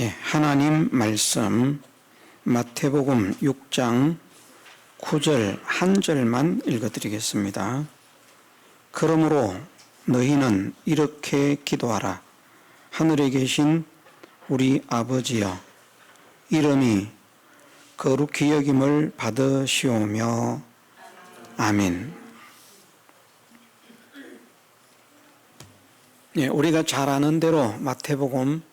하나님 말씀 마태복음 6장 9절 한 절만 읽어드리겠습니다. 그러므로 너희는 이렇게 기도하라. 하늘에 계신 우리 아버지여, 이름이 거룩히 여김을 받으시오며. 아멘. 우리가 잘 아는 대로 마태복음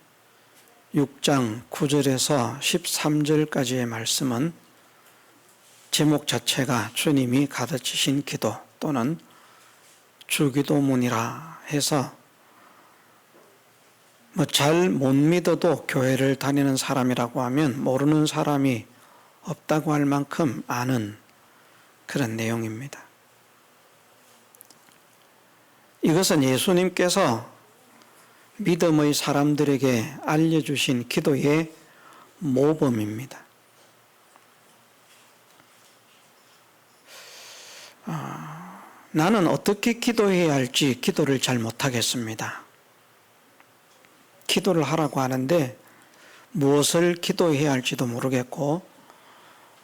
6장 9절에서 13절까지의 말씀은 제목 자체가 주님이 가르치신 기도 또는 주기도문이라 해서 잘 못 믿어도 교회를 다니는 사람이라고 하면 모르는 사람이 없다고 할 만큼 아는 그런 내용입니다. 이것은 예수님께서 믿음의 사람들에게 알려주신 기도의 모범입니다. 나는 어떻게 기도해야 할지 기도를 잘 못하겠습니다. 기도를 하라고 하는데 무엇을 기도해야 할지도 모르겠고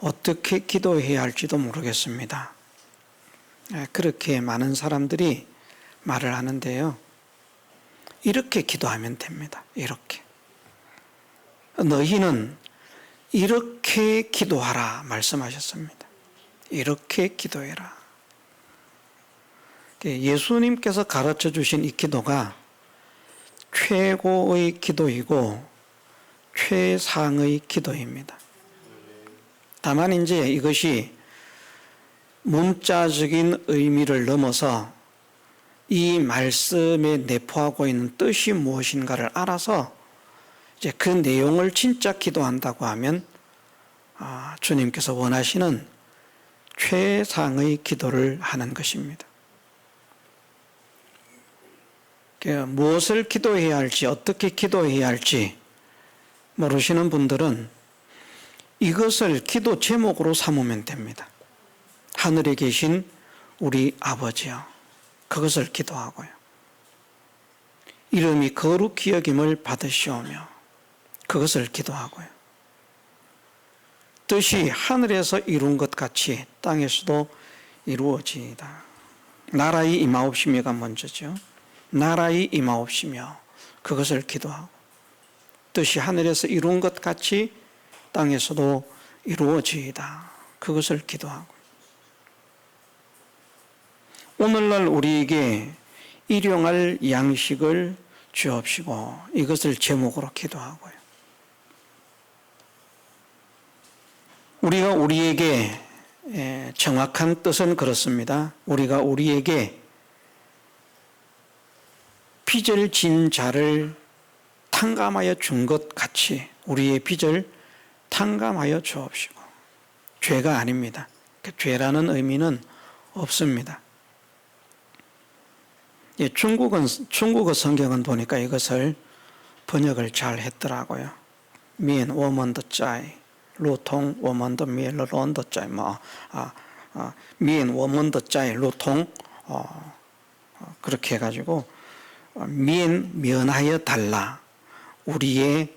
어떻게 기도해야 할지도 모르겠습니다. 그렇게 많은 사람들이 말을 하는데요. 이렇게 기도하면 됩니다. 이렇게. 너희는 이렇게 기도하라 말씀하셨습니다. 이렇게 기도해라. 예수님께서 가르쳐 주신 이 기도가 최고의 기도이고 최상의 기도입니다. 다만 이제 이것이 문자적인 의미를 넘어서 이 말씀에 내포하고 있는 뜻이 무엇인가를 알아서 이제 그 내용을 진짜 기도한다고 하면 주님께서 원하시는 최상의 기도를 하는 것입니다. 무엇을 기도해야 할지 어떻게 기도해야 할지 모르시는 분들은 이것을 기도 제목으로 삼으면 됩니다. 하늘에 계신 우리 아버지여, 그것을 기도하고요. 이름이 거룩히 여김을 받으시오며, 그것을 기도하고요. 뜻이 하늘에서 이룬 것 같이 땅에서도 이루어지이다. 나라의 임하옵시며가 먼저죠. 나라의 임하옵시며, 그것을 기도하고, 뜻이 하늘에서 이룬 것 같이 땅에서도 이루어지이다. 그것을 기도하고, 오늘날 우리에게 일용할 양식을 주옵시고, 이것을 제목으로 기도하고요. 우리가 우리에게 정확한 뜻은 그렇습니다. 우리가 우리에게 빚을 진 자를 탕감하여 준 것 같이 우리의 빚을 탕감하여 주옵시고, 죄가 아닙니다. 죄라는 의미는 없습니다. 중국어 성경은 보니까 이것을 번역을 잘 했더라고요. 민 워먼 더 짜이 루통 워먼 더 미엘 런더 짜이 민 워먼 더 짜이 루통 그렇게 해가지고 민 면하여 달라 우리의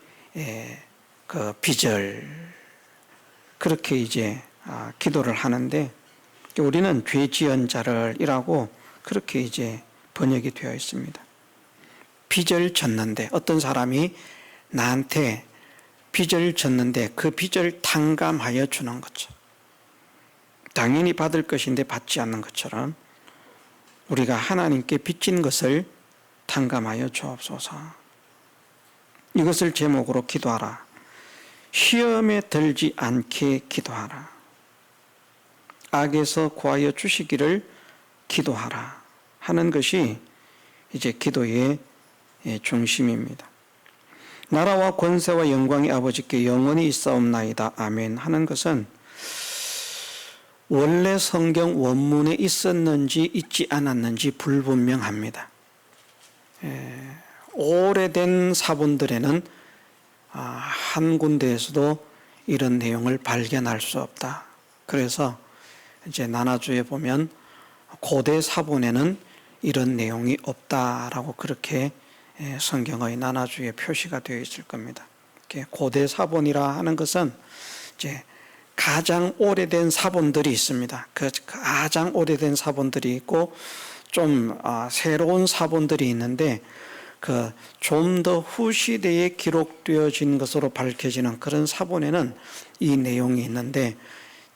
그 빚을, 그렇게 이제 기도를 하는데 우리는 죄 지은 자를이라고 그렇게 이제 번역이 되어 있습니다. 빚을 졌는데, 어떤 사람이 나한테 빚을 졌는데 그 빚을 탕감하여 주는 것처럼, 당연히 받을 것인데 받지 않는 것처럼 우리가 하나님께 빚진 것을 탕감하여 주옵소서. 이것을 제목으로 기도하라. 시험에 들지 않게 기도하라. 악에서 구하여 주시기를 기도하라 하는 것이 이제 기도의 중심입니다. 나라와 권세와 영광이 아버지께 영원히 있사옵나이다. 아멘 하는 것은 원래 성경 원문에 있었는지 있지 않았는지 불분명합니다. 오래된 사본들에는 한 군데에서도 이런 내용을 발견할 수 없다. 그래서 이제 나나주에 보면 고대 사본에는 이런 내용이 없다라고 그렇게 성경의 나나주에 표시가 되어 있을 겁니다. 고대 사본이라 하는 것은 이제 가장 오래된 사본들이 있습니다. 그 가장 오래된 사본들이 있고 좀 새로운 사본들이 있는데 그 좀 더 후시대에 기록되어진 것으로 밝혀지는 그런 사본에는 이 내용이 있는데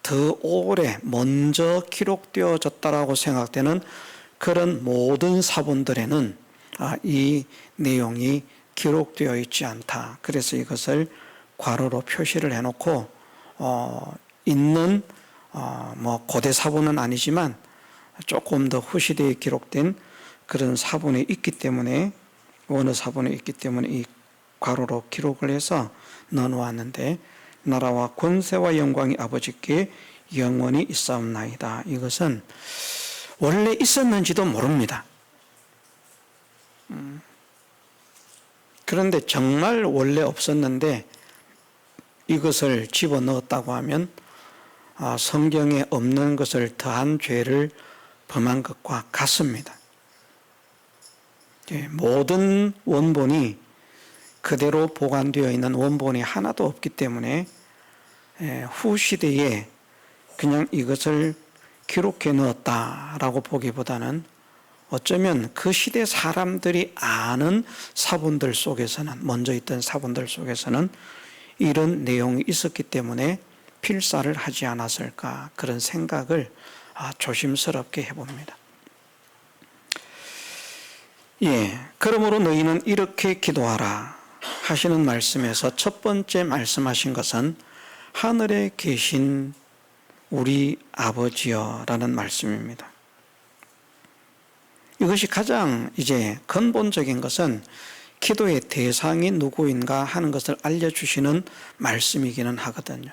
더 오래 먼저 기록되어졌다라고 생각되는 그런 모든 사본들에는 이 내용이 기록되어 있지 않다. 그래서 이것을 괄호로 표시를 해놓고 있는 뭐 고대 사본은 아니지만 조금 더 후시대에 기록된 그런 사본이 있기 때문에 원어 사본이 있기 때문에 이 괄호로 기록을 해서 넣어놓았는데 나라와 권세와 영광이 아버지께 영원히 있사옵나이다. 이것은 원래 있었는지도 모릅니다. 그런데 정말 원래 없었는데 이것을 집어넣었다고 하면 성경에 없는 것을 더한 죄를 범한 것과 같습니다. 모든 원본이 그대로 보관되어 있는 원본이 하나도 없기 때문에 후시대에 그냥 이것을 기록해 넣었다라고 보기보다는 어쩌면 그 시대 사람들이 아는 사본들 속에서는 먼저 있던 사본들 속에서는 이런 내용이 있었기 때문에 필사를 하지 않았을까 그런 생각을 조심스럽게 해봅니다. 그러므로 너희는 이렇게 기도하라 하시는 말씀에서 첫 번째 말씀하신 것은 하늘에 계신 우리 아버지여 라는 말씀입니다. 이것이 가장 이제 근본적인 것은 기도의 대상이 누구인가 하는 것을 알려주시는 말씀이기는 하거든요.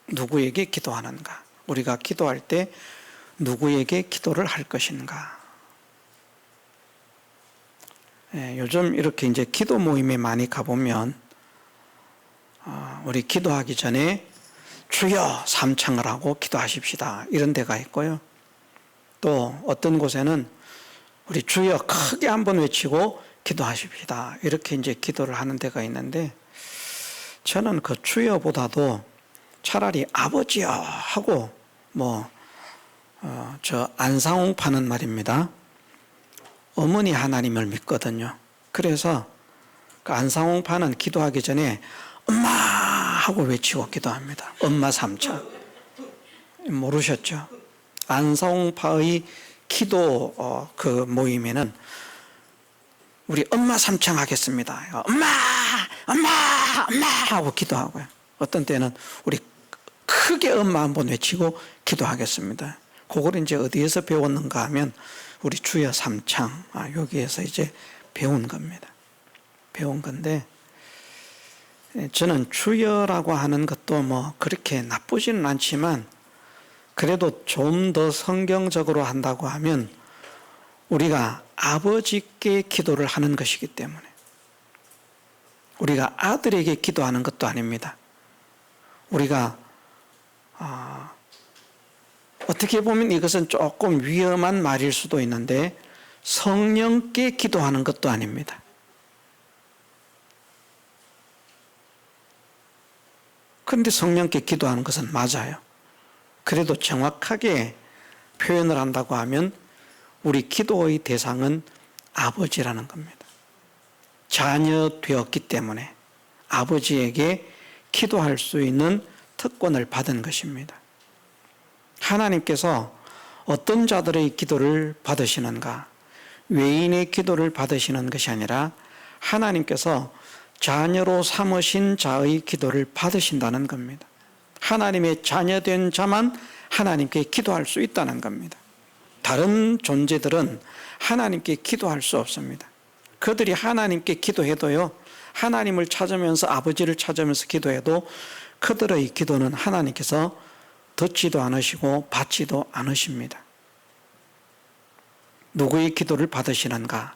누구에게 기도하는가? 우리가 기도할 때 누구에게 기도를 할 것인가? 요즘 이렇게 이제 기도 모임에 많이 가보면 우리 기도하기 전에 주여 삼창을 하고 기도하십시다 이런 데가 있고요. 또 어떤 곳에는 우리 주여 크게 한번 외치고 기도하십시다 이렇게 이제 기도를 하는 데가 있는데 저는 그 주여보다도 차라리 아버지여 하고 저 안상홍파는 말입니다. 어머니 하나님을 믿거든요. 그래서 그 안상홍파는 기도하기 전에 엄마 하고 외치고 기도합니다. 엄마 삼창. 모르셨죠? 안상홍파의 기도 그 모임에는 우리 엄마 삼창 하겠습니다. 엄마 하고 기도하고요. 어떤 때는 우리 크게 엄마 한번 외치고 기도하겠습니다. 그걸 이제 어디에서 배웠는가 하면 우리 주여 삼창 여기에서 이제 배운 겁니다. 배운 건데 저는 주여라고 하는 것도 그렇게 나쁘지는 않지만 그래도 좀 더 성경적으로 한다고 하면 우리가 아버지께 기도를 하는 것이기 때문에 우리가 아들에게 기도하는 것도 아닙니다. 우리가 어떻게 보면 이것은 조금 위험한 말일 수도 있는데 성령께 기도하는 것도 아닙니다. 그런데 성령께 기도하는 것은 맞아요. 그래도 정확하게 표현을 한다고 하면 우리 기도의 대상은 아버지라는 겁니다. 자녀 되었기 때문에 아버지에게 기도할 수 있는 특권을 받은 것입니다. 하나님께서 어떤 자들의 기도를 받으시는가? 외인의 기도를 받으시는 것이 아니라 하나님께서 자녀로 삼으신 자의 기도를 받으신다는 겁니다. 하나님의 자녀된 자만 하나님께 기도할 수 있다는 겁니다. 다른 존재들은 하나님께 기도할 수 없습니다. 그들이 하나님께 기도해도요, 하나님을 찾으면서 아버지를 찾으면서 기도해도 그들의 기도는 하나님께서 듣지도 않으시고 받지도 않으십니다. 누구의 기도를 받으시는가?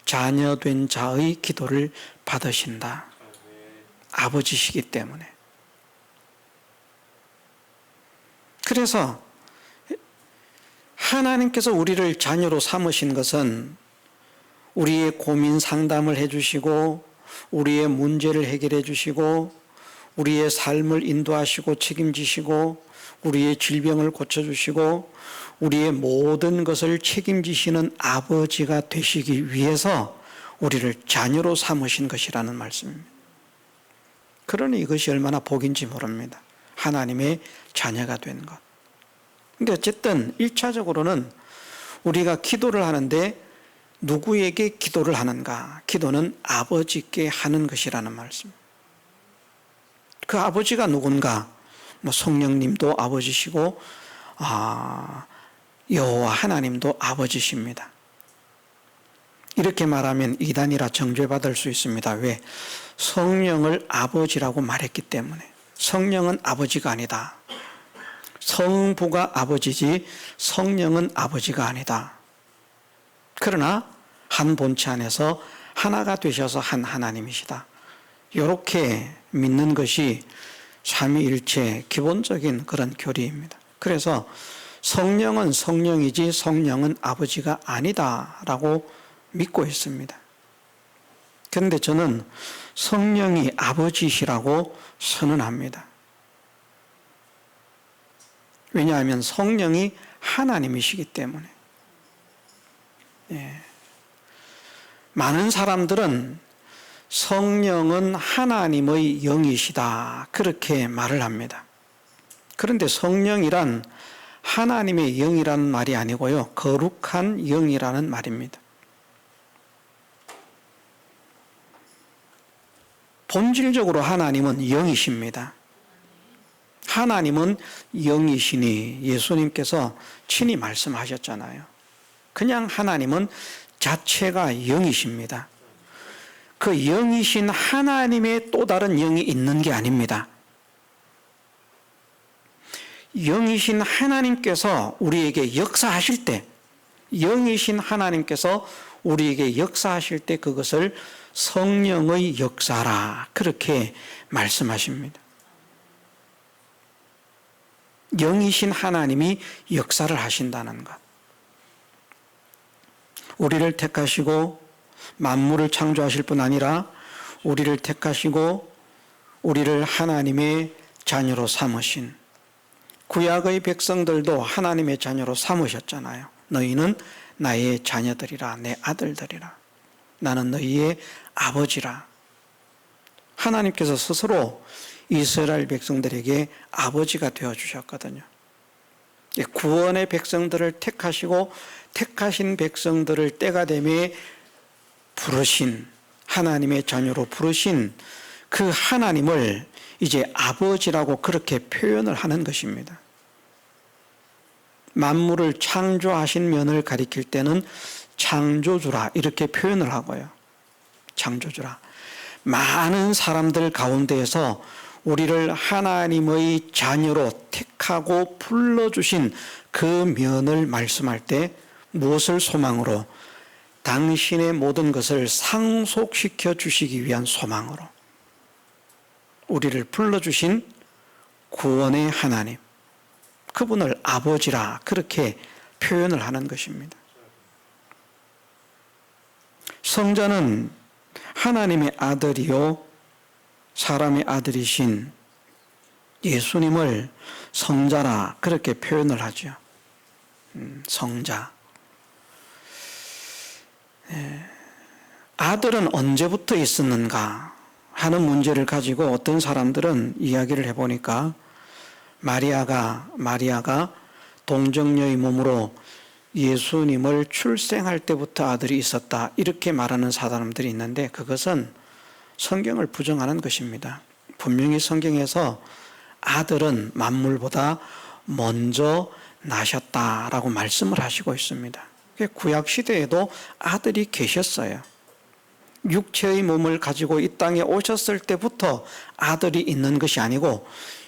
자녀된 자의 기도를 받으신다. 아버지시기 때문에. 그래서 하나님께서 우리를 자녀로 삼으신 것은 우리의 고민 상담을 해주시고 우리의 문제를 해결해 주시고 우리의 삶을 인도하시고 책임지시고 우리의 질병을 고쳐주시고 우리의 모든 것을 책임지시는 아버지가 되시기 위해서 우리를 자녀로 삼으신 것이라는 말씀입니다. 그러니 이것이 얼마나 복인지 모릅니다. 하나님의 자녀가 된 것. 근데 어쨌든 1차적으로는 우리가 기도를 하는데 누구에게 기도를 하는가? 기도는 아버지께 하는 것이라는 말씀. 그 아버지가 누군가? 성령님도 아버지시고 여호와 하나님도 아버지십니다. 이렇게 말하면 이단이라 정죄받을 수 있습니다. 왜? 성령을 아버지라고 말했기 때문에. 성령은 아버지가 아니다. 성부가 아버지지 성령은 아버지가 아니다. 그러나 한 본체 안에서 하나가 되셔서 한 하나님이시다. 이렇게 믿는 것이 삼위일체의 기본적인 그런 교리입니다. 그래서 성령은 성령이지 성령은 아버지가 아니다라고 믿고 있습니다. 그런데 저는 성령이 아버지시라고 선언합니다. 왜냐하면 성령이 하나님이시기 때문에. 많은 사람들은 성령은 하나님의 영이시다 그렇게 말을 합니다. 그런데 성령이란 하나님의 영이라는 말이 아니고요, 거룩한 영이라는 말입니다. 본질적으로 하나님은 영이십니다. 하나님은 영이시니 예수님께서 친히 말씀하셨잖아요. 그냥 하나님은 자체가 영이십니다. 그 영이신 하나님의 또 다른 영이 있는 게 아닙니다. 영이신 하나님께서 우리에게 역사하실 때, 영이신 하나님께서 우리에게 역사하실 때 그것을 성령의 역사라 그렇게 말씀하십니다. 영이신 하나님이 역사를 하신다는 것. 우리를 택하시고 만물을 창조하실 뿐 아니라 우리를 택하시고 우리를 하나님의 자녀로 삼으신, 구약의 백성들도 하나님의 자녀로 삼으셨잖아요. 너희는 나의 자녀들이라, 내 아들들이라. 나는 너희의 아버지라. 하나님께서 스스로 이스라엘 백성들에게 아버지가 되어주셨거든요. 구원의 백성들을 택하시고 택하신 백성들을 때가 되매 부르신, 하나님의 자녀로 부르신 그 하나님을 이제 아버지라고 그렇게 표현을 하는 것입니다. 만물을 창조하신 면을 가리킬 때는 창조주라 이렇게 표현을 하고요. 창조주라. 많은 사람들 가운데에서 우리를 하나님의 자녀로 택하고 불러주신 그 면을 말씀할 때 무엇을 소망으로? 당신의 모든 것을 상속시켜 주시기 위한 소망으로 우리를 불러주신 구원의 하나님, 그분을 아버지라 그렇게 표현을 하는 것입니다. 성자는 하나님의 아들이요 사람의 아들이신 예수님을 성자라 그렇게 표현을 하죠. 성자. 아들은 언제부터 있었는가 하는 문제를 가지고 어떤 사람들은 이야기를 해보니까 마리아가 동정녀의 몸으로 예수님을 출생할 때부터 아들이 있었다 이렇게 말하는 사람들이 있는데 그것은 성경을 부정하는 것입니다. 분명히 성경에서 아들은 만물보다 먼저 나셨다라고 말씀을 하시고 있습니다. 구약 시대에도 아들이 계셨어요. 육체의 몸을 가지고 이 땅에 오셨을 때부터 아들이 있는 것이 아니고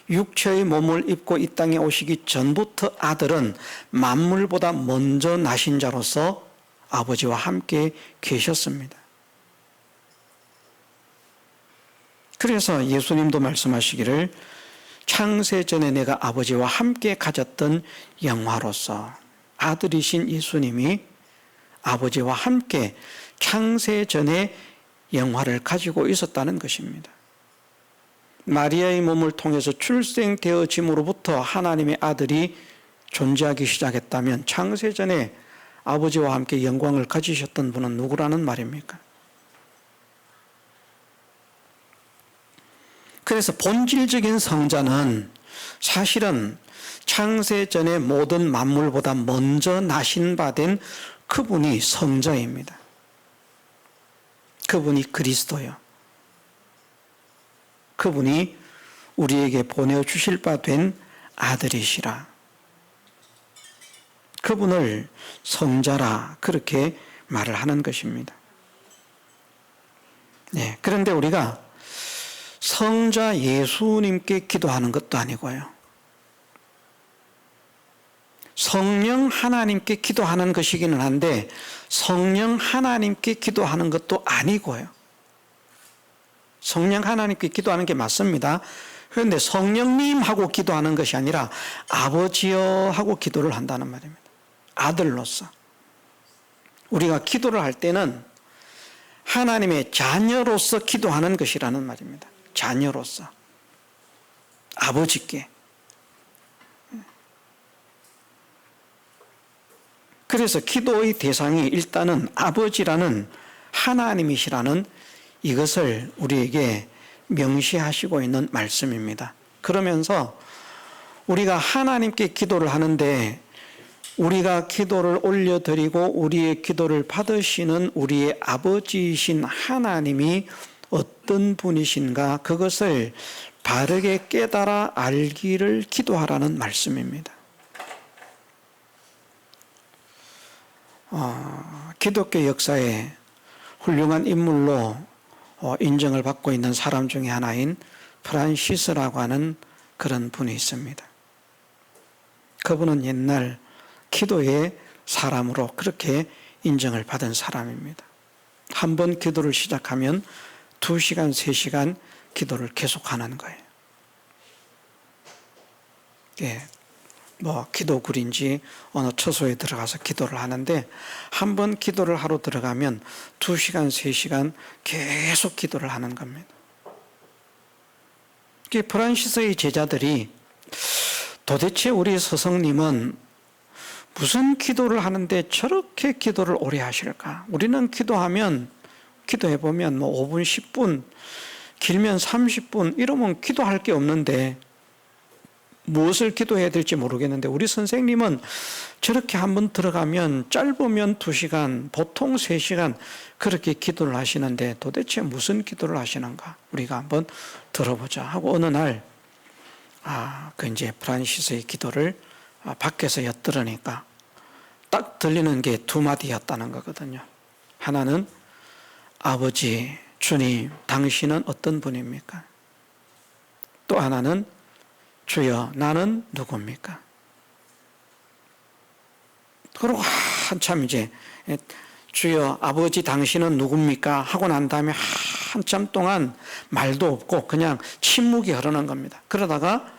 육체의 몸을 입고 이 땅에 오시기 전부터 아들은 만물보다 먼저 나신 자로서 아버지와 함께 계셨습니다. 그래서 예수님도 말씀하시기를 창세전에 내가 아버지와 함께 가졌던 영화로서 아들이신 예수님이 아버지와 함께 창세전에 영화를 가지고 있었다는 것입니다. 마리아의 몸을 통해서 출생되어짐으로부터 하나님의 아들이 존재하기 시작했다면 창세전에 아버지와 함께 영광을 가지셨던 분은 누구라는 말입니까? 그래서 본질적인 성자는 사실은 창세전의 모든 만물보다 먼저 나신 바 된 그분이 성자입니다. 그분이 그리스도요. 그분이 우리에게 보내주실 바 된 아들이시라. 그분을 성자라 그렇게 말을 하는 것입니다. 네, 그런데 우리가 성자 예수님께 기도하는 것도 아니고요. 성령 하나님께 기도하는 것이기는 한데 성령 하나님께 기도하는 것도 아니고요. 성령 하나님께 기도하는 게 맞습니다. 그런데 성령님하고 기도하는 것이 아니라 아버지여 하고 기도를 한다는 말입니다. 아들로서. 우리가 기도를 할 때는 하나님의 자녀로서 기도하는 것이라는 말입니다. 자녀로서. 아버지께. 그래서 기도의 대상이 일단은 아버지라는 하나님이시라는 이것을 우리에게 명시하시고 있는 말씀입니다. 그러면서 우리가 하나님께 기도를 하는데 우리가 기도를 올려드리고 우리의 기도를 받으시는 우리의 아버지이신 하나님이 어떤 분이신가 그것을 바르게 깨달아 알기를 기도하라는 말씀입니다. 기독교 역사에 훌륭한 인물로 인정을 받고 있는 사람 중에 하나인 프란시스라고 하는 그런 분이 있습니다. 그분은 옛날 기도의 사람으로 그렇게 인정을 받은 사람입니다. 한 번 기도를 시작하면 2시간, 3시간 기도를 계속하는 거예요. 예, 기도굴인지 어느 처소에 들어가서 기도를 하는데 한 번 기도를 하러 들어가면 2시간, 3시간 계속 기도를 하는 겁니다. 프란시스의 제자들이 도대체 우리 스승님은 무슨 기도를 하는데 저렇게 기도를 오래 하실까? 우리는 기도하면 기도해보면 5분, 10분, 길면 30분 이러면 기도할 게 없는데 무엇을 기도해야 될지 모르겠는데 우리 선생님은 저렇게 한번 들어가면 짧으면 2시간, 보통 3시간 그렇게 기도를 하시는데 도대체 무슨 기도를 하시는가? 우리가 한번 들어보자 하고 어느 날 이제 프란시스의 기도를 밖에서 엿들으니까 딱 들리는 게 2마디였다는 거거든요. 하나는 아버지, 주님, 당신은 어떤 분입니까? 또 하나는 주여, 나는 누굽니까? 그리고 한참 이제 주여, 아버지 당신은 누굽니까? 하고 난 다음에 한참 동안 말도 없고 그냥 침묵이 흐르는 겁니다. 그러다가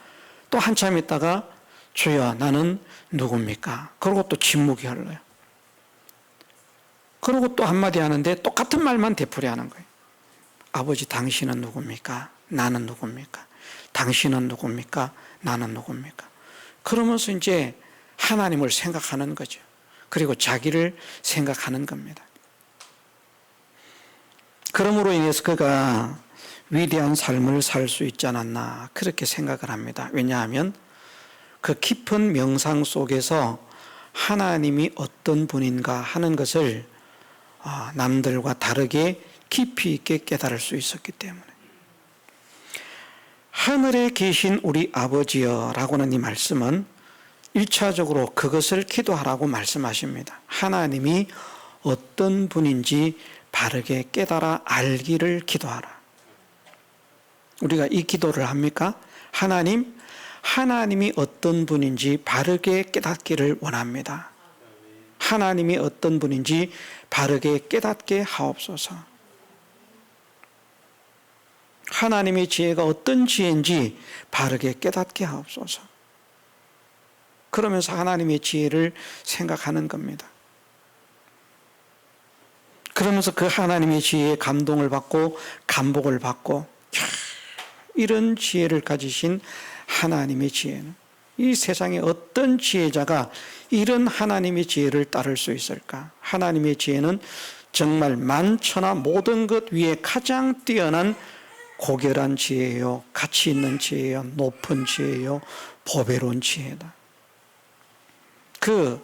또 한참 있다가 주여, 나는 누굽니까? 그리고 또 침묵이 흘러요. 그리고 또 한마디 하는데 똑같은 말만 되풀이하는 거예요. 아버지 당신은 누굽니까? 나는 누굽니까? 당신은 누굽니까? 나는 누굽니까? 그러면서 이제 하나님을 생각하는 거죠. 그리고 자기를 생각하는 겁니다. 그러므로 인해서 그가 위대한 삶을 살 수 있지 않았나 그렇게 생각을 합니다. 왜냐하면 그 깊은 명상 속에서 하나님이 어떤 분인가 하는 것을 남들과 다르게 깊이 있게 깨달을 수 있었기 때문에. 하늘에 계신 우리 아버지여 라고는 이 말씀은 1차적으로 그것을 기도하라고 말씀하십니다. 하나님이 어떤 분인지 바르게 깨달아 알기를 기도하라. 우리가 이 기도를 합니까? 하나님이 어떤 분인지 바르게 깨닫기를 원합니다. 하나님이 어떤 분인지 바르게 깨닫게 하옵소서. 하나님의 지혜가 어떤 지혜인지 바르게 깨닫게 하옵소서. 그러면서 하나님의 지혜를 생각하는 겁니다. 그러면서 그 하나님의 지혜에 감동을 받고 감복을 받고 이런 지혜를 가지신 하나님의 지혜는 이 세상에 어떤 지혜자가 이런 하나님의 지혜를 따를 수 있을까? 하나님의 지혜는 정말 만천하 모든 것 위에 가장 뛰어난 고결한 지혜요, 가치 있는 지혜요, 높은 지혜요, 보배로운 지혜다. 그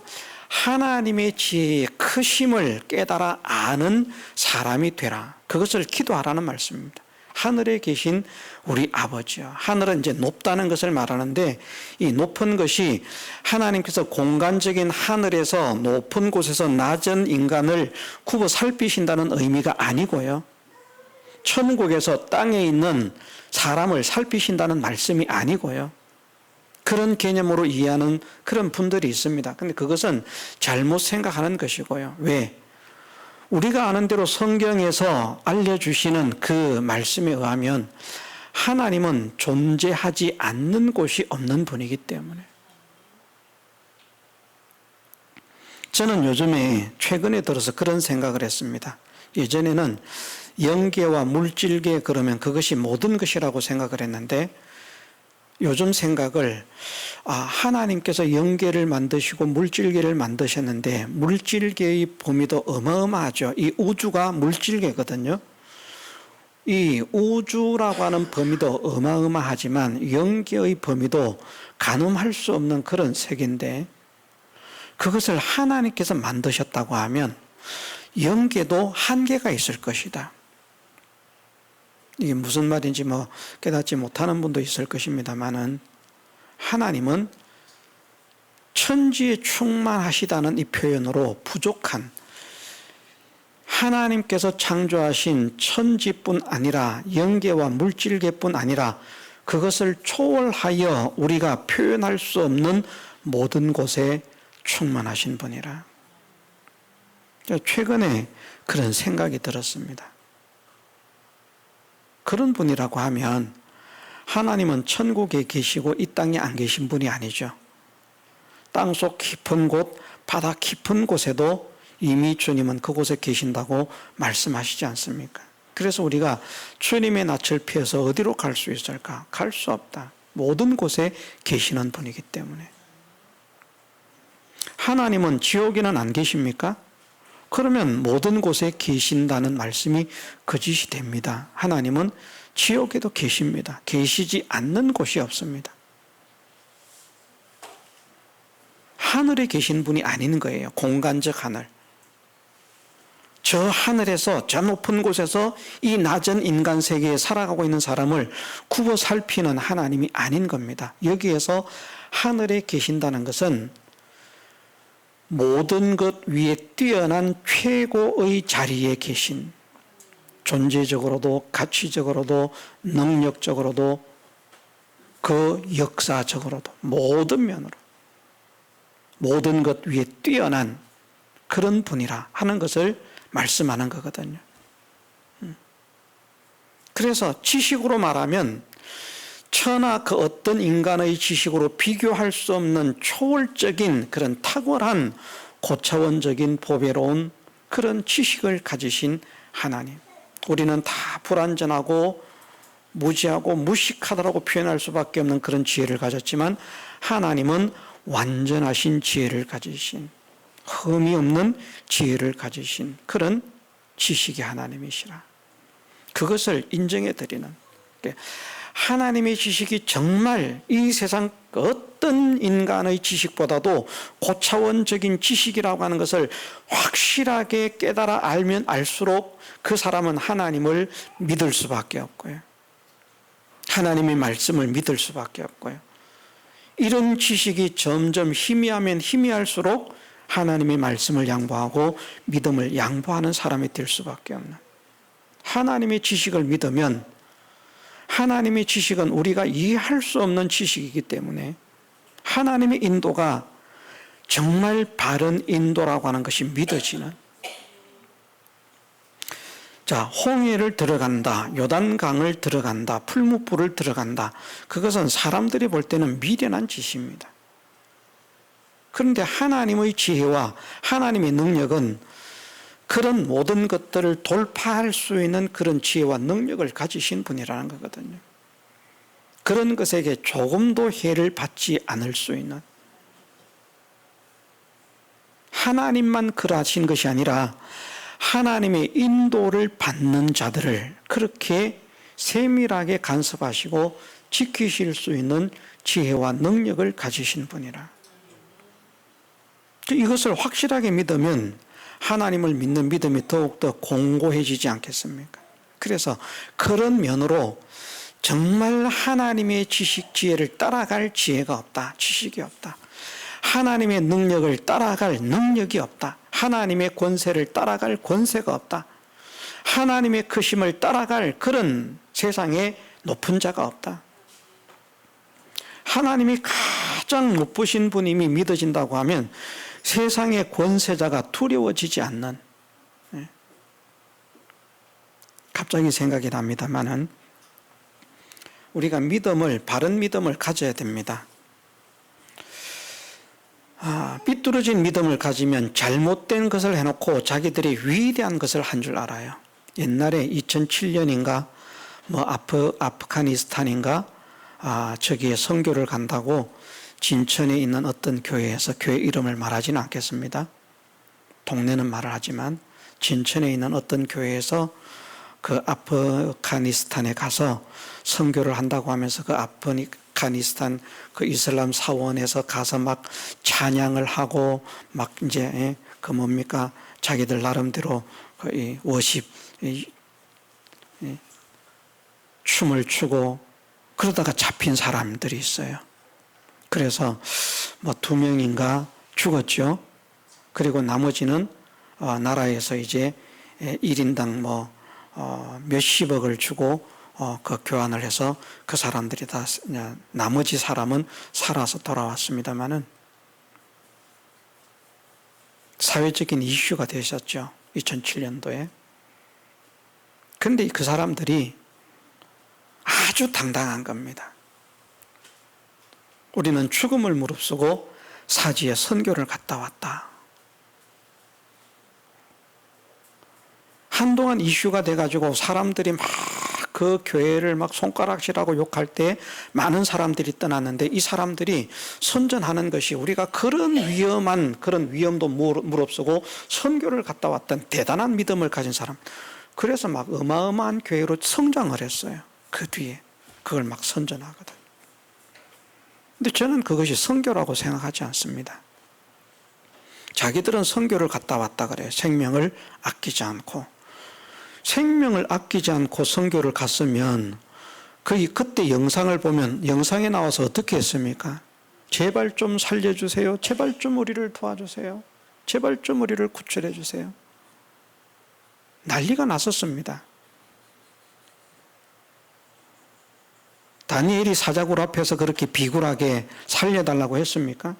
하나님의 지혜의 크심을 깨달아 아는 사람이 되라. 그것을 기도하라는 말씀입니다. 하늘에 계신 우리 아버지요. 하늘은 이제 높다는 것을 말하는데 이 높은 것이 하나님께서 공간적인 하늘에서 높은 곳에서 낮은 인간을 굽어 살피신다는 의미가 아니고요. 천국에서 땅에 있는 사람을 살피신다는 말씀이 아니고요. 그런 개념으로 이해하는 그런 분들이 있습니다. 근데 그것은 잘못 생각하는 것이고요. 왜? 우리가 아는 대로 성경에서 알려주시는 그 말씀에 의하면 하나님은 존재하지 않는 곳이 없는 분이기 때문에 저는 요즘에 최근에 들어서 그런 생각을 했습니다. 예전에는 영계와 물질계 그러면 그것이 모든 것이라고 생각을 했는데 요즘 생각을 하나님께서 영계를 만드시고 물질계를 만드셨는데 물질계의 범위도 어마어마하죠. 이 우주가 물질계거든요. 이 우주라고 하는 범위도 어마어마하지만 영계의 범위도 가늠할 수 없는 그런 세계인데 그것을 하나님께서 만드셨다고 하면 영계도 한계가 있을 것이다. 이게 무슨 말인지 깨닫지 못하는 분도 있을 것입니다만은 하나님은 천지에 충만하시다는 이 표현으로 부족한 하나님께서 창조하신 천지뿐 아니라 영계와 물질계뿐 아니라 그것을 초월하여 우리가 표현할 수 없는 모든 곳에 충만하신 분이라. 최근에 그런 생각이 들었습니다. 그런 분이라고 하면 하나님은 천국에 계시고 이 땅에 안 계신 분이 아니죠. 땅속 깊은 곳, 바다 깊은 곳에도 이미 주님은 그곳에 계신다고 말씀하시지 않습니까? 그래서 우리가 주님의 낯을 피해서 어디로 갈 수 있을까? 갈 수 없다. 모든 곳에 계시는 분이기 때문에. 하나님은 지옥에는 안 계십니까? 그러면 모든 곳에 계신다는 말씀이 거짓이 됩니다. 하나님은 지옥에도 계십니다. 계시지 않는 곳이 없습니다. 하늘에 계신 분이 아닌 거예요. 공간적 하늘. 저 하늘에서 저 높은 곳에서 이 낮은 인간 세계에 살아가고 있는 사람을 굽어 살피는 하나님이 아닌 겁니다. 여기에서 하늘에 계신다는 것은 모든 것 위에 뛰어난 최고의 자리에 계신 존재적으로도 가치적으로도 능력적으로도 그 역사적으로도 모든 면으로 모든 것 위에 뛰어난 그런 분이라 하는 것을 말씀하는 거거든요. 그래서 지식으로 말하면 천하 그 어떤 인간의 지식으로 비교할 수 없는 초월적인 그런 탁월한 고차원적인 보배로운 그런 지식을 가지신 하나님. 우리는 다 불완전하고 무지하고 무식하다라고 표현할 수밖에 없는 그런 지혜를 가졌지만 하나님은 완전하신 지혜를 가지신 흠이 없는 지혜를 가지신 그런 지식의 하나님이시라. 그것을 인정해 드리는 하나님의 지식이 정말 이 세상 어떤 인간의 지식보다도 고차원적인 지식이라고 하는 것을 확실하게 깨달아 알면 알수록 그 사람은 하나님을 믿을 수밖에 없고요. 하나님의 말씀을 믿을 수밖에 없고요. 이런 지식이 점점 희미하면 희미할수록 하나님의 말씀을 양보하고 믿음을 양보하는 사람이 될 수밖에 없는 하나님의 지식을 믿으면 하나님의 지식은 우리가 이해할 수 없는 지식이기 때문에 하나님의 인도가 정말 바른 인도라고 하는 것이 믿어지는 홍해를 들어간다, 요단강을 들어간다, 풀무불을 들어간다. 그것은 사람들이 볼 때는 미련한 짓입니다. 그런데 하나님의 지혜와 하나님의 능력은 그런 모든 것들을 돌파할 수 있는 그런 지혜와 능력을 가지신 분이라는 거거든요. 그런 것에게 조금도 해를 받지 않을 수 있는, 하나님만 그러하신 것이 아니라 하나님의 인도를 받는 자들을 그렇게 세밀하게 간섭하시고 지키실 수 있는 지혜와 능력을 가지신 분이라. 이것을 확실하게 믿으면 하나님을 믿는 믿음이 더욱더 공고해지지 않겠습니까? 그래서 그런 면으로 정말 하나님의 지식, 지혜를 따라갈 지혜가 없다, 지식이 없다. 하나님의 능력을 따라갈 능력이 없다. 하나님의 권세를 따라갈 권세가 없다. 하나님의 크심을 따라갈 그런 세상에 높은 자가 없다. 하나님이 가장 높으신 분임이 믿어진다고 하면 세상의 권세자가 두려워지지 않는, 갑자기 생각이 납니다만은 우리가 믿음을, 바른 믿음을 가져야 됩니다. 삐뚤어진 믿음을 가지면 잘못된 것을 해놓고 자기들이 위대한 것을 한 줄 알아요. 옛날에 2007년인가 아프가니스탄인가 저기에 선교를 간다고 진천에 있는 어떤 교회에서, 교회 이름을 말하지는 않겠습니다. 동네는 말을 하지만 진천에 있는 어떤 교회에서 그 아프가니스탄에 가서 선교를 한다고 하면서 그 아프가니스탄 그 이슬람 사원에서 가서 막 찬양을 하고 막 이제 그 뭡니까 자기들 나름대로 그 워십 춤을 추고 그러다가 잡힌 사람들이 있어요. 그래서 뭐 2명인가 죽었죠. 그리고 나머지는 나라에서 이제 1인당 뭐 몇십억을 주고 그 교환을 해서 그 사람들이 다, 나머지 사람은 살아서 돌아왔습니다만은 사회적인 이슈가 되셨죠. 2007년도에. 그런데 그 사람들이 아주 당당한 겁니다. 우리는 죽음을 무릅쓰고 사지에 선교를 갔다 왔다. 한동안 이슈가 돼가지고 사람들이 막 그 교회를 막 손가락질하고 욕할 때 많은 사람들이 떠났는데 이 사람들이 선전하는 것이 우리가 그런 위험한 그런 위험도 무릅쓰고 선교를 갔다 왔던 대단한 믿음을 가진 사람. 그래서 막 어마어마한 교회로 성장을 했어요. 그 뒤에 그걸 막 선전하거든. 근데 저는 그것이 선교라고 생각하지 않습니다. 자기들은 선교를 갔다 왔다 그래요. 생명을 아끼지 않고. 생명을 아끼지 않고 선교를 갔으면 그때 영상을 보면 영상에 나와서 어떻게 했습니까? 제발 좀 살려주세요. 제발 좀 우리를 도와주세요. 제발 좀 우리를 구출해 주세요. 난리가 났었습니다. 다니엘이 사자굴 앞에서 그렇게 비굴하게 살려달라고 했습니까?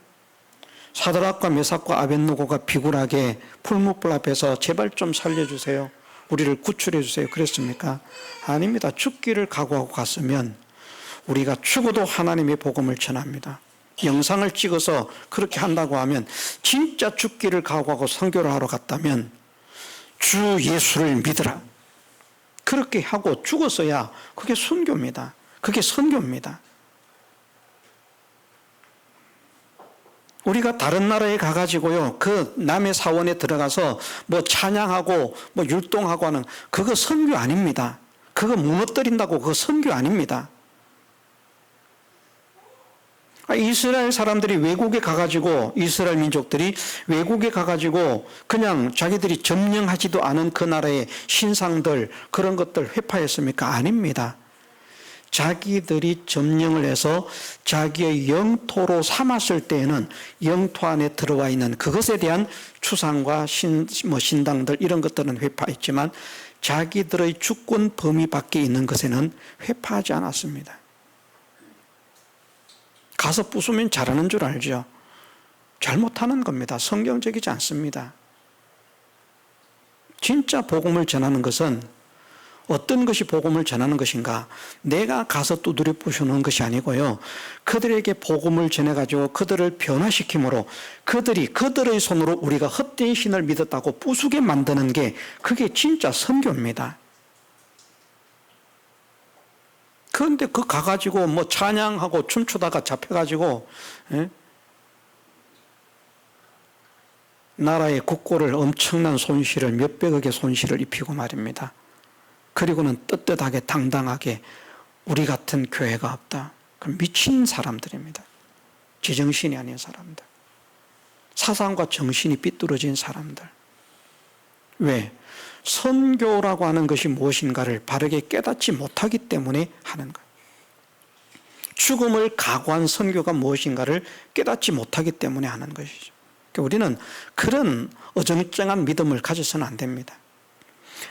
사드락과 메삭과 아벳느고가 비굴하게 풀무불 앞에서 제발 좀 살려주세요. 우리를 구출해 주세요. 그랬습니까? 아닙니다. 죽기를 각오하고 갔으면 우리가 죽어도 하나님의 복음을 전합니다. 영상을 찍어서 그렇게 한다고 하면 진짜 죽기를 각오하고 선교를 하러 갔다면 주 예수를 믿으라. 그렇게 하고 죽었어야 그게 순교입니다. 그게 선교입니다. 우리가 다른 나라에 가가지고요, 그 남의 사원에 들어가서 뭐 찬양하고 뭐 율동하고 하는 그거 선교 아닙니다. 그거 무너뜨린다고 그거 선교 아닙니다. 이스라엘 사람들이 외국에 가가지고, 이스라엘 민족들이 외국에 가가지고 그냥 자기들이 점령하지도 않은 그 나라의 신상들 그런 것들 회파했습니까? 아닙니다. 자기들이 점령을 해서 자기의 영토로 삼았을 때에는 영토 안에 들어와 있는 그것에 대한 추상과 신당들 이런 것들은 회파했지만 자기들의 주권 범위 밖에 있는 것에는 회파하지 않았습니다. 가서 부수면 잘하는 줄 알죠. 잘못하는 겁니다. 성경적이지 않습니다. 진짜 복음을 전하는 것은 어떤 것이 복음을 전하는 것인가? 내가 가서 두드려 부수는 것이 아니고요. 그들에게 복음을 전해가지고 그들을 변화시킴으로 그들의 손으로 우리가 헛된 신을 믿었다고 부수게 만드는 게 그게 진짜 선교입니다. 그런데 그 가가지고 뭐 찬양하고 춤추다가 잡혀가지고, 예? 나라의 국고를 엄청난 손실을 몇백억의 손실을 입히고 말입니다. 그리고는 떳떳하게 당당하게 우리 같은 교회가 없다. 그럼 미친 사람들입니다. 제정신이 아닌 사람들. 사상과 정신이 삐뚤어진 사람들. 왜? 선교라고 하는 것이 무엇인가를 바르게 깨닫지 못하기 때문에 하는 거예요. 죽음을 각오한 선교가 무엇인가를 깨닫지 못하기 때문에 하는 것이죠. 그러니까 우리는 그런 어정쩡한 믿음을 가져서는 안 됩니다.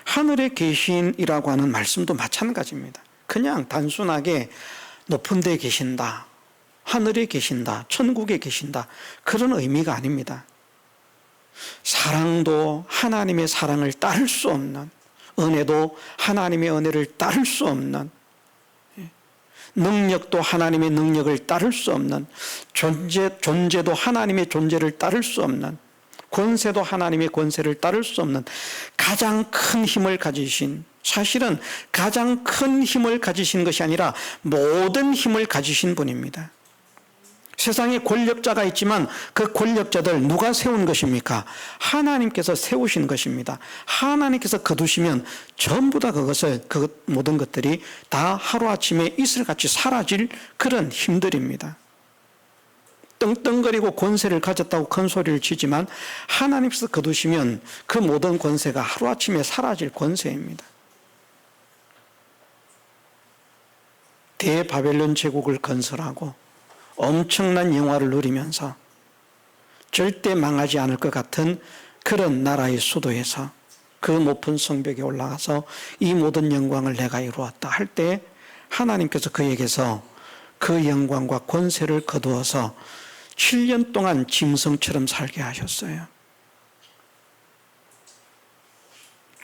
하늘에 계신이라고 하는 말씀도 마찬가지입니다. 그냥 단순하게 높은 데 계신다, 하늘에 계신다, 천국에 계신다, 그런 의미가 아닙니다. 사랑도 하나님의 사랑을 따를 수 없는, 은혜도 하나님의 은혜를 따를 수 없는, 능력도 하나님의 능력을 따를 수 없는, 존재도 하나님의 존재를 따를 수 없는, 권세도 하나님의 권세를 따를 수 없는 가장 큰 힘을 가지신, 사실은 가장 큰 힘을 가지신 것이 아니라 모든 힘을 가지신 분입니다. 세상에 권력자가 있지만 그 권력자들 누가 세운 것입니까? 하나님께서 세우신 것입니다. 하나님께서 거두시면 전부 다 그 모든 것들이 다 하루아침에 이슬같이 사라질 그런 힘들입니다. 떵떵거리고 권세를 가졌다고 큰 소리를 치지만 하나님께서 거두시면 그 모든 권세가 하루아침에 사라질 권세입니다. 대바벨론 제국을 건설하고 엄청난 영화를 누리면서 절대 망하지 않을 것 같은 그런 나라의 수도에서 그 높은 성벽에 올라가서 이 모든 영광을 내가 이루었다 할 때 하나님께서 그에게서 그 영광과 권세를 거두어서 7년 동안 짐승처럼 살게 하셨어요.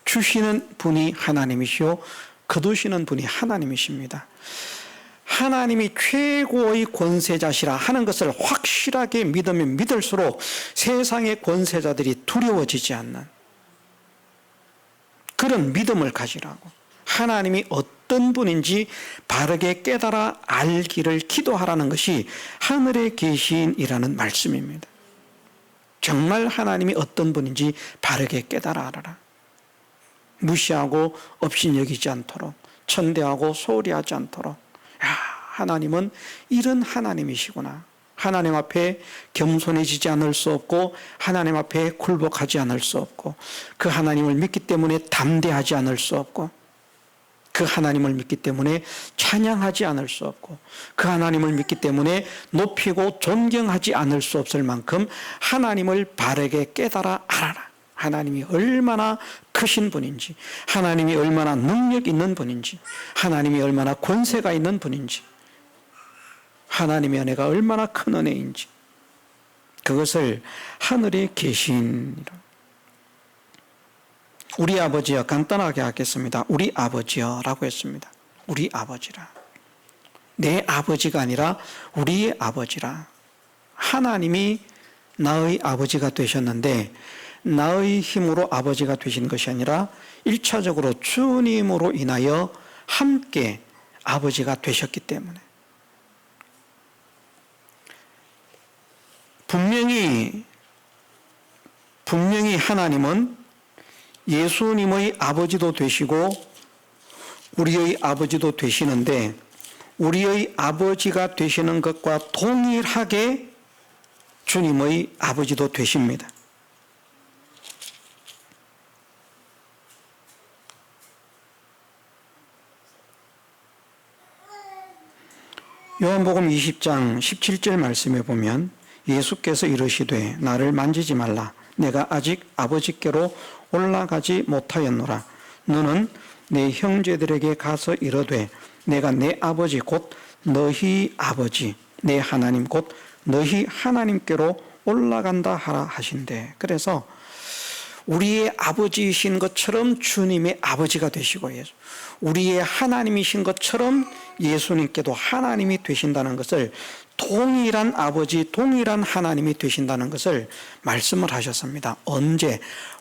주시는 분이 하나님이시오, 거두시는 분이 하나님이십니다. 하나님이 최고의 권세자시라 하는 것을 확실하게 믿으면 믿을수록 세상의 권세자들이 두려워지지 않는 그런 믿음을 가지라고, 하나님이 어떤 분인지 바르게 깨달아 알기를 기도하라는 것이 하늘에 계신이라는 말씀입니다. 정말 하나님이 어떤 분인지 바르게 깨달아 알아라. 무시하고 업신여기지 않도록, 천대하고 소홀히 하지 않도록, 하나님은 이런 하나님이시구나. 하나님 앞에 겸손해지지 않을 수 없고 하나님 앞에 굴복하지 않을 수 없고 그 하나님을 믿기 때문에 담대하지 않을 수 없고 그 하나님을 믿기 때문에 찬양하지 않을 수 없고 그 하나님을 믿기 때문에 높이고 존경하지 않을 수 없을 만큼 하나님을 바르게 깨달아 알아라. 하나님이 얼마나 크신 분인지, 하나님이 얼마나 능력 있는 분인지, 하나님이 얼마나 권세가 있는 분인지, 하나님의 은혜가 얼마나 큰 은혜인지, 그것을 하늘에 계신, 우리 아버지여, 간단하게 하겠습니다. 우리 아버지여 라고 했습니다. 우리 아버지라. 내 아버지가 아니라 우리의 아버지라. 하나님이 나의 아버지가 되셨는데 나의 힘으로 아버지가 되신 것이 아니라 1차적으로 주님으로 인하여 함께 아버지가 되셨기 때문에, 분명히 하나님은 예수님의 아버지도 되시고 우리의 아버지도 되시는데 우리의 아버지가 되시는 것과 동일하게 주님의 아버지도 되십니다. 요한복음 20장 17절 말씀에 보면 예수께서 이르시되 나를 만지지 말라. 내가 아직 아버지께로 올라가지 못하였노라. 너는 내 형제들에게 가서 이르되 내가 내 아버지 곧 너희 아버지 내 하나님 곧 너희 하나님께로 올라간다 하라 하신대. 그래서 우리의 아버지이신 것처럼 주님의 아버지가 되시고 우리의 하나님이신 것처럼 예수님께도 하나님이 되신다는 것을, 동일한 아버지, 동일한 하나님이 되신다는 것을 말씀을 하셨습니다. 언제?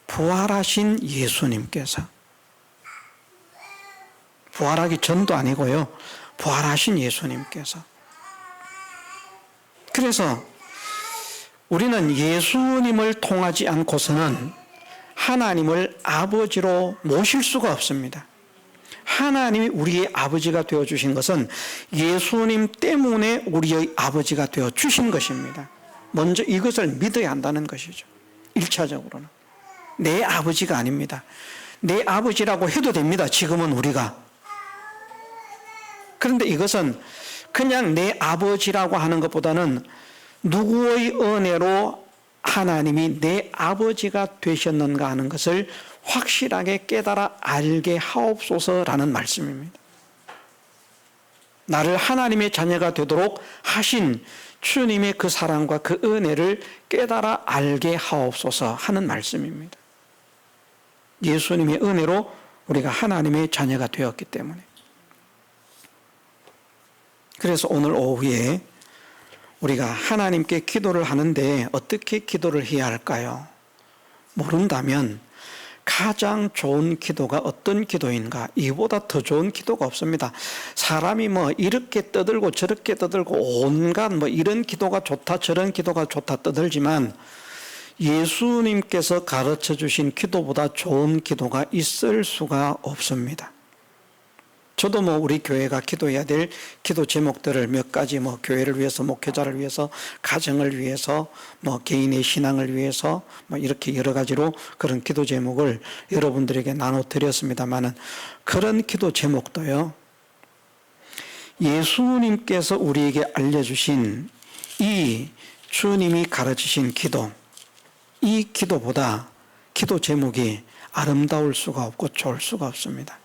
부활하신 예수님께서. 부활하기 전도 아니고요, 부활하신 예수님께서. 그래서 우리는 예수님을 통하지 않고서는 하나님을 아버지로 모실 수가 없습니다. 하나님이 우리의 아버지가 되어주신 것은 예수님 때문에 우리의 아버지가 되어주신 것입니다. 먼저 이것을 믿어야 한다는 것이죠. 1차적으로는. 내 아버지가 아닙니다. 내 아버지라고 해도 됩니다, 지금은 우리가. 그런데 이것은 그냥 내 아버지라고 하는 것보다는 누구의 은혜로 하나님이 내 아버지가 되셨는가 하는 것을 확실하게 깨달아 알게 하옵소서라는 말씀입니다. 나를 하나님의 자녀가 되도록 하신 주님의 그 사랑과 그 은혜를 깨달아 알게 하옵소서 하는 말씀입니다. 예수님의 은혜로 우리가 하나님의 자녀가 되었기 때문에. 그래서 오늘 오후에 우리가 하나님께 기도를 하는데 어떻게 기도를 해야 할까요? 모른다면 가장 좋은 기도가 어떤 기도인가? 이보다 더 좋은 기도가 없습니다. 사람이 이렇게 떠들고 저렇게 떠들고 온갖 이런 기도가 좋다 저런 기도가 좋다 떠들지만 예수님께서 가르쳐 주신 기도보다 좋은 기도가 있을 수가 없습니다. 저도 우리 교회가 기도해야 될 기도 제목들을 몇 가지 교회를 위해서, 목회자를 위해서, 가정을 위해서, 개인의 신앙을 위해서 이렇게 여러 가지로 그런 기도 제목을 여러분들에게 나눠 드렸습니다만은, 그런 기도 제목도요, 예수님께서 우리에게 알려주신 이 주님이 가르치신 기도, 이 기도보다 기도 제목이 아름다울 수가 없고 좋을 수가 없습니다.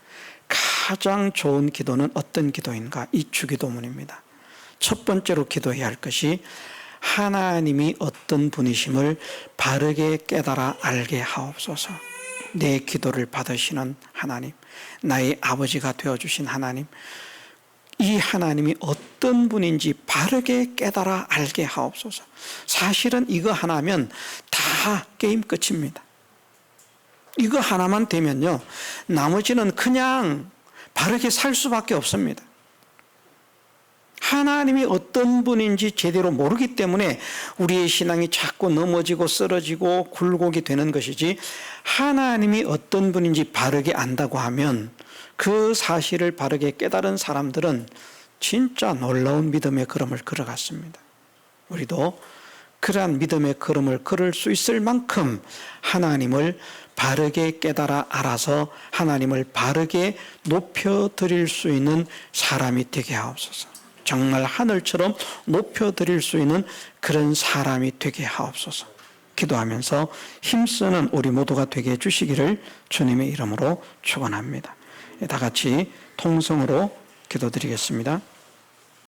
가장 좋은 기도는 어떤 기도인가? 이 주기도문입니다. 첫 번째로 기도해야 할 것이 하나님이 어떤 분이심을 바르게 깨달아 알게 하옵소서. 내 기도를 받으시는 하나님, 나의 아버지가 되어주신 하나님, 이 하나님이 어떤 분인지 바르게 깨달아 알게 하옵소서. 사실은 이거 하나면 다 게임 끝입니다. 이거 하나만 되면요, 나머지는 그냥 바르게 살 수밖에 없습니다. 하나님이 어떤 분인지 제대로 모르기 때문에 우리의 신앙이 자꾸 넘어지고 쓰러지고 굴곡이 되는 것이지, 하나님이 어떤 분인지 바르게 안다고 하면 그 사실을 바르게 깨달은 사람들은 진짜 놀라운 믿음의 걸음을 걸어갔습니다. 우리도 그러한 믿음의 걸음을 걸을 수 있을 만큼 하나님을 바르게 깨달아 알아서 하나님을 바르게 높여드릴 수 있는 사람이 되게 하옵소서. 정말 하늘처럼 높여드릴 수 있는 그런 사람이 되게 하옵소서. 기도하면서 힘쓰는 우리 모두가 되게 해주시기를 주님의 이름으로 축원합니다. 다 같이 통성으로 기도드리겠습니다.